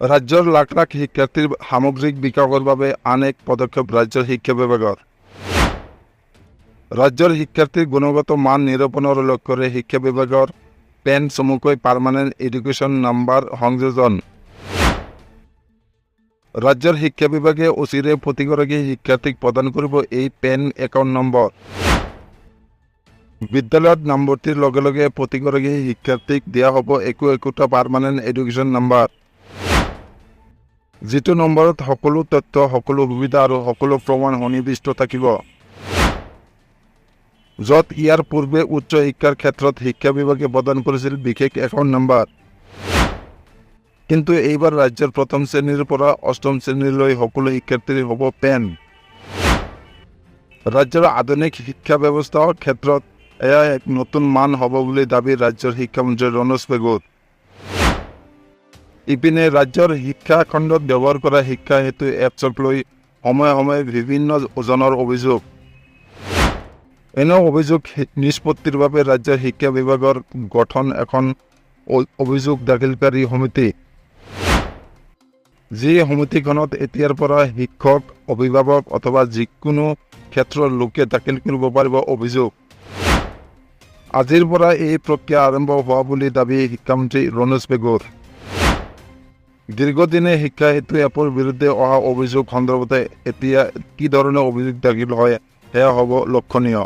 ৰাজ্যৰ লাখ লাখ শিক্ষাৰ্থীৰ সামগ্ৰিক বিকাশৰ বাবে আন এক পদক্ষেপ ৰাজ্যৰ শিক্ষা বিভাগৰ। ৰাজ্যৰ শিক্ষাৰ্থীৰ গুণগত মান নিৰূপণৰ লক্ষ্যৰে শিক্ষা বিভাগৰ পেন চমুকৈ পাৰ্মানেণ্ট এডুকেশ্যন নাম্বাৰ সংযোজন। ৰাজ্যৰ শিক্ষা বিভাগে অচিৰে প্ৰতিগৰাকী শিক্ষাৰ্থীক প্ৰদান কৰিব এই পেন একাউণ্ট নম্বৰ। বিদ্যালয়ত নামভৰ্তিৰ লগে লগে প্ৰতিগৰাকী শিক্ষাৰ্থীক দিয়া হ'ব একোটা পাৰ্মানেণ্ট এডুকেশ্যন নাম্বাৰ, যিটো নম্বৰত সকলো তথ্য, সকলো সুবিধা আৰু সকলো প্ৰমাণ সন্নিৱিষ্ট থাকিব। য'ত ইয়াৰ পূৰ্বে উচ্চ শিক্ষাৰ ক্ষেত্ৰত শিক্ষা বিভাগে প্ৰদান কৰিছিল বিশেষ একাউণ্ট নম্বৰ, কিন্তু এইবাৰ ৰাজ্যৰ প্ৰথম শ্ৰেণীৰ পৰা অষ্টম শ্ৰেণীলৈ সকলো শিক্ষাৰ্থীৰ হ'ব পেন। ৰাজ্যৰ আধুনিক শিক্ষা ব্যৱস্থাৰ ক্ষেত্ৰত এয়া এক নতুন মান হ'ব বুলি দাবী ৰাজ্যৰ শিক্ষামন্ত্ৰী ৰণোজ পেগুৰ। ইপিনে ৰাজ্যৰ শিক্ষা খণ্ডত ব্যৱহাৰ কৰা শিক্ষা হেতু এপছক লৈ সময়ে সময়ে বিভিন্ন জনৰ অভিযোগ। এনে অভিযোগ নিষ্পত্তিৰ বাবে ৰাজ্যৰ শিক্ষা বিভাগৰ গঠন এখন অভিযোগ দাখিলকাৰী সমিতি। যি সমিতিখনত এতিয়াৰ পৰা শিক্ষক, অভিভাৱক অথবা যিকোনো ক্ষেত্ৰৰ লোকে দাখিল কৰিব পাৰিব অভিযোগ। আজিৰ পৰা এই প্ৰক্ৰিয়া আৰম্ভ হোৱা বুলি দাবী শিক্ষামন্ত্ৰী ৰণোজ পেগুৰ। দীৰ্ঘদিনে শিক্ষা হেতু এপৰ বিৰুদ্ধে অহা অভিযোগ সন্দৰ্ভতে এতিয়া কি ধৰণৰ অভিযোগ দাখিল হয় সেয়া হ'ব লক্ষণীয়।